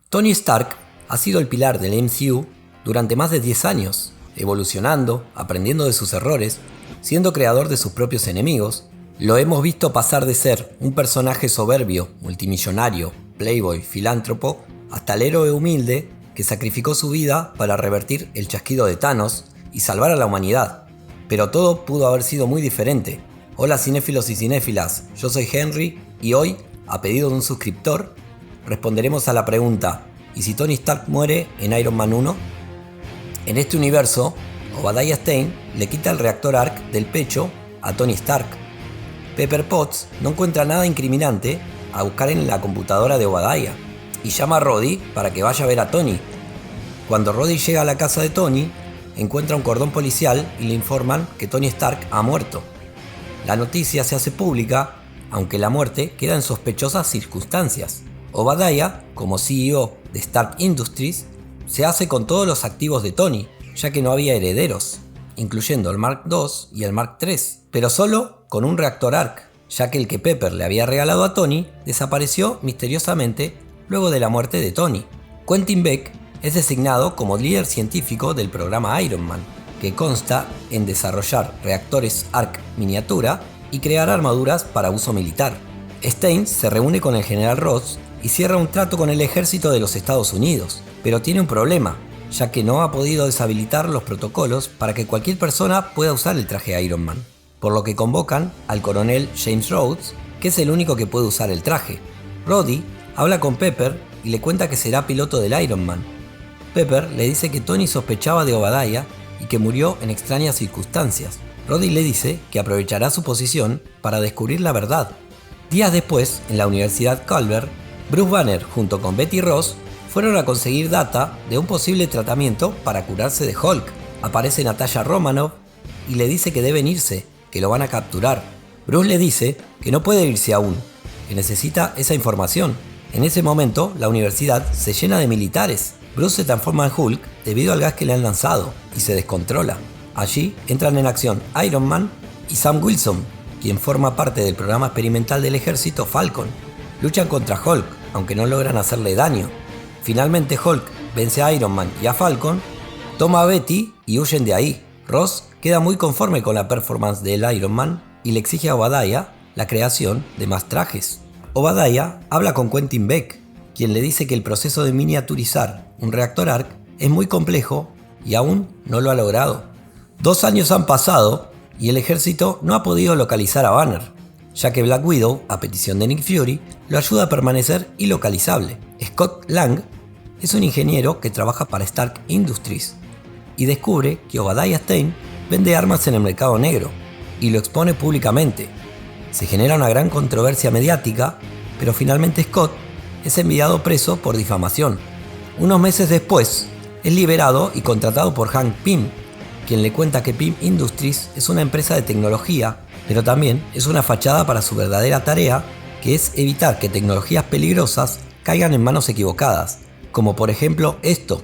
Tony Stark ha sido el pilar del MCU durante más de 10 años, evolucionando, aprendiendo de sus errores, siendo creador de sus propios enemigos. Lo hemos visto pasar de ser un personaje soberbio, multimillonario, playboy, filántropo, hasta el héroe humilde que sacrificó su vida para revertir el chasquido de Thanos y salvar a la humanidad. Pero todo pudo haber sido muy diferente. Hola cinéfilos y cinéfilas, yo soy Henry y hoy, a pedido de un suscriptor, responderemos a la pregunta: ¿y si Tony Stark muere en Iron Man 1? En este universo, Obadiah Stane le quita el reactor Arc del pecho a Tony Stark. Pepper Potts no encuentra nada incriminante a buscar en la computadora de Obadiah y llama a Rhodey para que vaya a ver a Tony. Cuando Rhodey llega a la casa de Tony, encuentra un cordón policial y le informan que Tony Stark ha muerto. La noticia se hace pública, aunque la muerte queda en sospechosas circunstancias. Obadiah, como CEO de Stark Industries, se hace con todos los activos de Tony, ya que no había herederos, incluyendo el Mark II y el Mark III, pero solo con un reactor Arc, ya que el que Pepper le había regalado a Tony desapareció misteriosamente luego de la muerte de Tony. Quentin Beck es designado como líder científico del programa Iron Man, que consta en desarrollar reactores Arc miniatura y crear armaduras para uso militar. Stane se reúne con el general Ross y cierra un trato con el ejército de los Estados Unidos, pero tiene un problema, ya que no ha podido deshabilitar los protocolos para que cualquier persona pueda usar el traje Iron Man, por lo que convocan al coronel James Rhodes, que es el único que puede usar el traje. Rhodey habla con Pepper y le cuenta que será piloto del Iron Man. Pepper le dice que Tony sospechaba de Obadiah y que murió en extrañas circunstancias. Rhodey le dice que aprovechará su posición para descubrir la verdad. Días después, en la Universidad Culver, Bruce Banner junto con Betty Ross fueron a conseguir data de un posible tratamiento para curarse de Hulk. Aparece Natasha Romanoff y le dice que deben irse, que lo van a capturar. Bruce le dice que no puede irse aún, que necesita esa información. En ese momento, la universidad se llena de militares. Bruce se transforma en Hulk debido al gas que le han lanzado y se descontrola. Allí entran en acción Iron Man y Sam Wilson, quien forma parte del programa experimental del ejército Falcon. Luchan contra Hulk, aunque no logran hacerle daño. Finalmente Hulk vence a Iron Man y a Falcon, toma a Betty y huyen de ahí. Ross queda muy conforme con la performance del Iron Man y le exige a Obadiah la creación de más trajes. Obadiah habla con Quentin Beck, quien le dice que el proceso de miniaturizar un reactor Arc es muy complejo y aún no lo ha logrado. 2 años han pasado y el ejército no ha podido localizar a Banner, ya que Black Widow, a petición de Nick Fury, lo ayuda a permanecer ilocalizable. Scott Lang es un ingeniero que trabaja para Stark Industries y descubre que Obadiah Stane vende armas en el mercado negro y lo expone públicamente. Se genera una gran controversia mediática, pero finalmente Scott es enviado preso por difamación. Unos meses después, es liberado y contratado por Hank Pym, quien le cuenta que Pym Industries es una empresa de tecnología, pero también es una fachada para su verdadera tarea, que es evitar que tecnologías peligrosas caigan en manos equivocadas, como por ejemplo esto,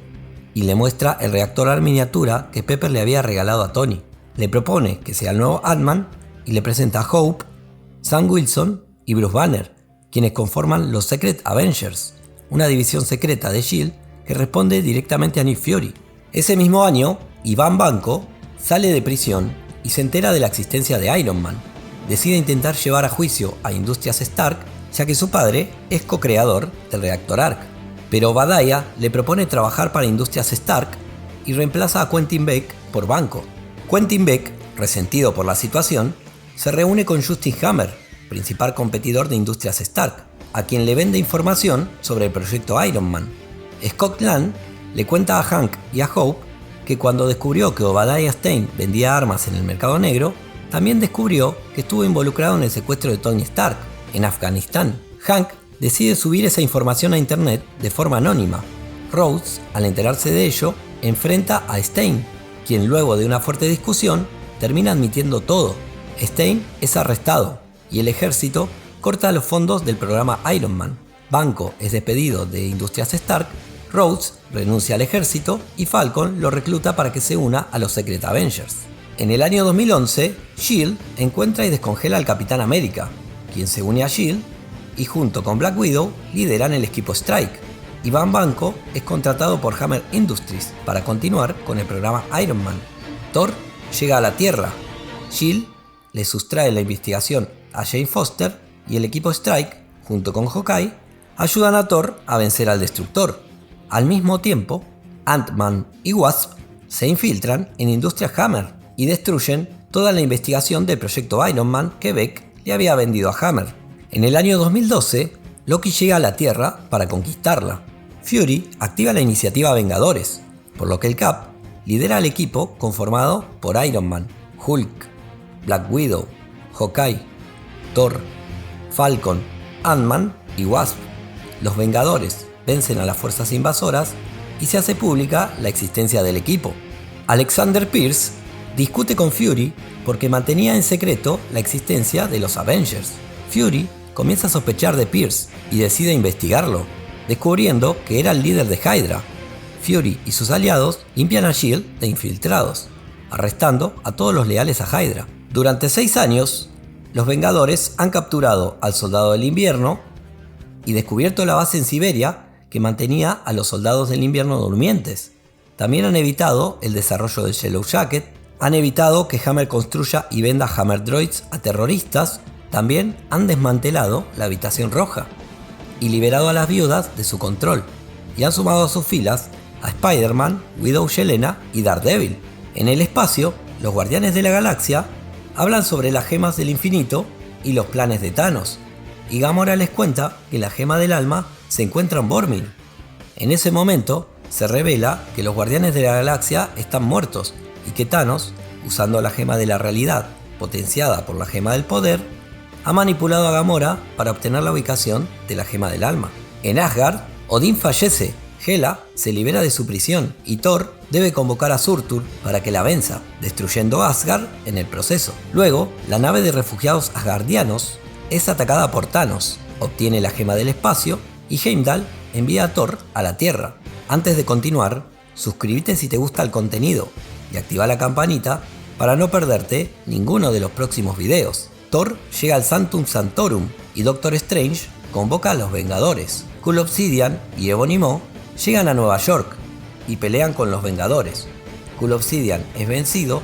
y le muestra el reactor Arc miniatura que Pepper le había regalado a Tony. Le propone que sea el nuevo Ant-Man y le presenta a Hope, Sam Wilson y Bruce Banner, quienes conforman los Secret Avengers, una división secreta de S.H.I.E.L.D. que responde directamente a Nick Fury. Ese mismo año, Ivan Vanko sale de prisión y se entera de la existencia de Iron Man. Decide intentar llevar a juicio a Industrias Stark, ya que su padre es co-creador del reactor Arc. Pero Obadiah le propone trabajar para Industrias Stark y reemplaza a Quentin Beck por Vanko. Quentin Beck, resentido por la situación, se reúne con Justin Hammer, principal competidor de Industrias Stark, a quien le vende información sobre el proyecto Iron Man. Scott Lang le cuenta a Hank y a Hope que cuando descubrió que Obadiah Stane vendía armas en el mercado negro, también descubrió que estuvo involucrado en el secuestro de Tony Stark en Afganistán. Hank decide subir esa información a internet de forma anónima. Rhodes, al enterarse de ello, enfrenta a Stane, quien luego de una fuerte discusión termina admitiendo todo. Stane es arrestado y el ejército corta los fondos del programa Iron Man. Vanko es despedido de Industrias Stark, Rhodes renuncia al ejército y Falcon lo recluta para que se una a los Secret Avengers. En el año 2011, S.H.I.E.L.D. encuentra y descongela al Capitán América, quien se une a S.H.I.E.L.D. y junto con Black Widow lideran el equipo Strike. Iván Banco es contratado por Hammer Industries para continuar con el programa Iron Man. Thor llega a la Tierra. Shield le sustrae la investigación a Jane Foster y el equipo Strike, junto con Hawkeye, ayudan a Thor a vencer al Destructor. Al mismo tiempo, Ant-Man y Wasp se infiltran en Industria Hammer y destruyen toda la investigación del proyecto Iron Man que Beck le había vendido a Hammer. En el año 2012, Loki llega a la Tierra para conquistarla. Fury activa la iniciativa Vengadores, por lo que el Cap lidera al equipo conformado por Iron Man, Hulk, Black Widow, Hawkeye, Thor, Falcon, Ant-Man y Wasp. Los Vengadores vencen a las fuerzas invasoras y se hace pública la existencia del equipo. Alexander Pierce discute con Fury porque mantenía en secreto la existencia de los Avengers. Fury comienza a sospechar de Pierce y decide investigarlo, descubriendo que era el líder de Hydra. Fury y sus aliados limpian a S.H.I.E.L.D. de infiltrados, arrestando a todos los leales a Hydra. Durante 6 años, los Vengadores han capturado al Soldado del Invierno y descubierto la base en Siberia que mantenía a los Soldados del Invierno durmientes. También han evitado el desarrollo del Yellow Jacket, han evitado que Hammer construya y venda Hammer Droids a terroristas, también han desmantelado la Habitación Roja y liberado a las viudas de su control, y han sumado a sus filas a Spider-Man, Widow Yelena y Daredevil. En el espacio, los Guardianes de la Galaxia hablan sobre las gemas del infinito y los planes de Thanos, y Gamora les cuenta que la gema del alma se encuentra en Vormir. En ese momento se revela que los Guardianes de la Galaxia están muertos y que Thanos, usando la gema de la realidad potenciada por la gema del poder, ha manipulado a Gamora para obtener la ubicación de la gema del alma. En Asgard, Odín fallece, Hela se libera de su prisión y Thor debe convocar a Surtur para que la venza, destruyendo Asgard en el proceso. Luego, la nave de refugiados asgardianos es atacada por Thanos, obtiene la gema del espacio y Heimdall envía a Thor a la Tierra. Antes de continuar, suscríbete si te gusta el contenido y activa la campanita para no perderte ninguno de los próximos videos. Thor llega al Sanctum Sanctorum y Doctor Strange convoca a los Vengadores. Cull Obsidian y Ebony Maw llegan a Nueva York y pelean con los Vengadores. Cull Obsidian es vencido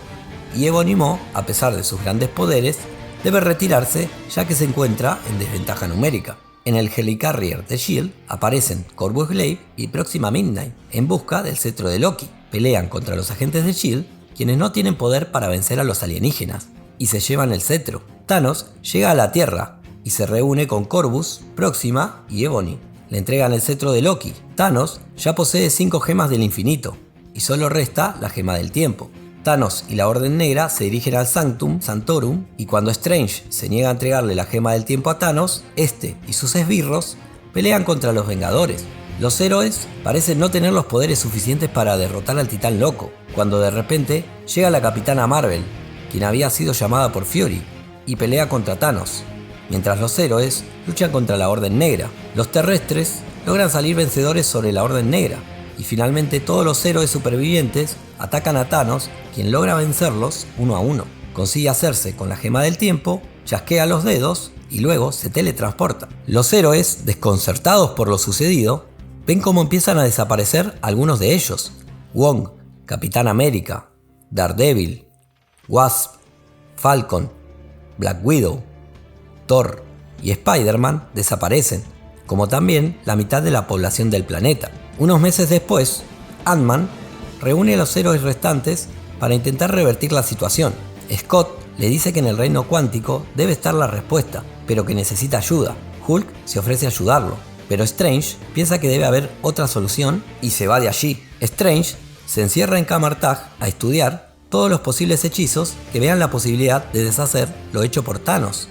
y Ebony Maw, a pesar de sus grandes poderes, debe retirarse ya que se encuentra en desventaja numérica. En el Helicarrier de S.H.I.E.L.D. aparecen Corvus Glaive y Próxima Midnight en busca del cetro de Loki. Pelean contra los agentes de S.H.I.E.L.D., quienes no tienen poder para vencer a los alienígenas, y se llevan el cetro. Thanos llega a la Tierra y se reúne con Corvus, Próxima y Ebony. Le entregan el cetro de Loki. Thanos ya posee 5 gemas del infinito y solo resta la gema del tiempo. Thanos y la Orden Negra se dirigen al Sanctum Sanctorum y cuando Strange se niega a entregarle la gema del tiempo a Thanos, este y sus esbirros pelean contra los Vengadores. Los héroes parecen no tener los poderes suficientes para derrotar al Titán Loco, cuando de repente llega la Capitana Marvel, quien había sido llamada por Fury, y pelea contra Thanos, mientras los héroes luchan contra la Orden Negra. Los terrestres logran salir vencedores sobre la Orden Negra, y finalmente todos los héroes supervivientes atacan a Thanos, quien logra vencerlos uno a uno. Consigue hacerse con la gema del tiempo, chasquea los dedos y luego se teletransporta. Los héroes, desconcertados por lo sucedido, ven cómo empiezan a desaparecer algunos de ellos. Wong, Capitán América, Daredevil, Wasp, Falcon, Black Widow, Thor y Spider-Man desaparecen, como también la mitad de la población del planeta. Unos meses después, Ant-Man reúne a los héroes restantes para intentar revertir la situación. Scott le dice que en el reino cuántico debe estar la respuesta, pero que necesita ayuda. Hulk se ofrece a ayudarlo, pero Strange piensa que debe haber otra solución y se va de allí. Strange se encierra en Kamartaj a estudiar todos los posibles hechizos que vean la posibilidad de deshacer lo hecho por Thanos.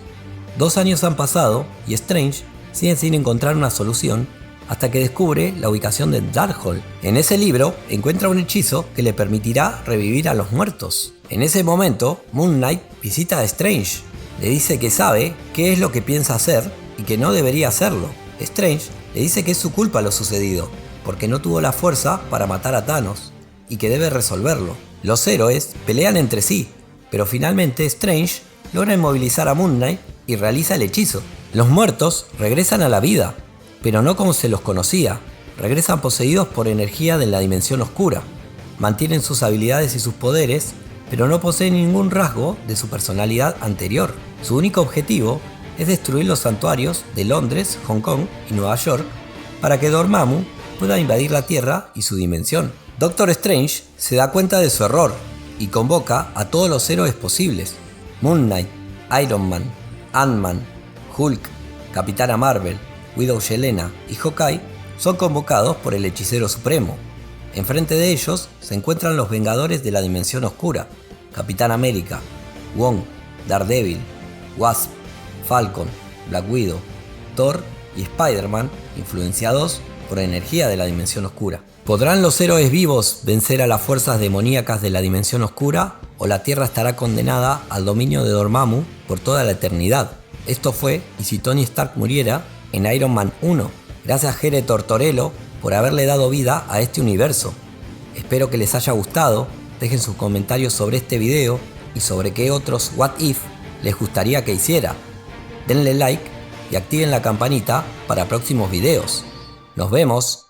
2 años han pasado y Strange sigue sin encontrar una solución hasta que descubre la ubicación de Darkhold. En ese libro encuentra un hechizo que le permitirá revivir a los muertos. En ese momento, Moon Knight visita a Strange. Le dice que sabe qué es lo que piensa hacer y que no debería hacerlo. Strange le dice que es su culpa lo sucedido, porque no tuvo la fuerza para matar a Thanos y que debe resolverlo. Los héroes pelean entre sí, pero finalmente Strange logra inmovilizar a Moon Knight y realiza el hechizo. Los muertos regresan a la vida, pero no como se los conocía, regresan poseídos por energía de la dimensión oscura. Mantienen sus habilidades y sus poderes, pero no poseen ningún rasgo de su personalidad anterior. Su único objetivo es destruir los santuarios de Londres, Hong Kong y Nueva York para que Dormammu pueda invadir la Tierra y su dimensión. Doctor Strange se da cuenta de su error y convoca a todos los héroes posibles. Moon Knight, Iron Man, Ant-Man, Hulk, Capitana Marvel, Widow Yelena y Hawkeye son convocados por el Hechicero Supremo. Enfrente de ellos se encuentran los Vengadores de la Dimensión Oscura, Capitán América, Wong, Daredevil, Wasp, Falcon, Black Widow, Thor y Spider-Man, influenciados por energía de la Dimensión Oscura. ¿Podrán los héroes vivos vencer a las fuerzas demoníacas de la Dimensión Oscura o la Tierra estará condenada al dominio de Dormammu por toda la eternidad? Esto fue Y si Tony Stark muriera en Iron Man 1. Gracias a Jere Tortorello por haberle dado vida a este universo. Espero que les haya gustado, dejen sus comentarios sobre este video y sobre qué otros What If les gustaría que hiciera. Denle like y activen la campanita para próximos videos. ¡Nos vemos!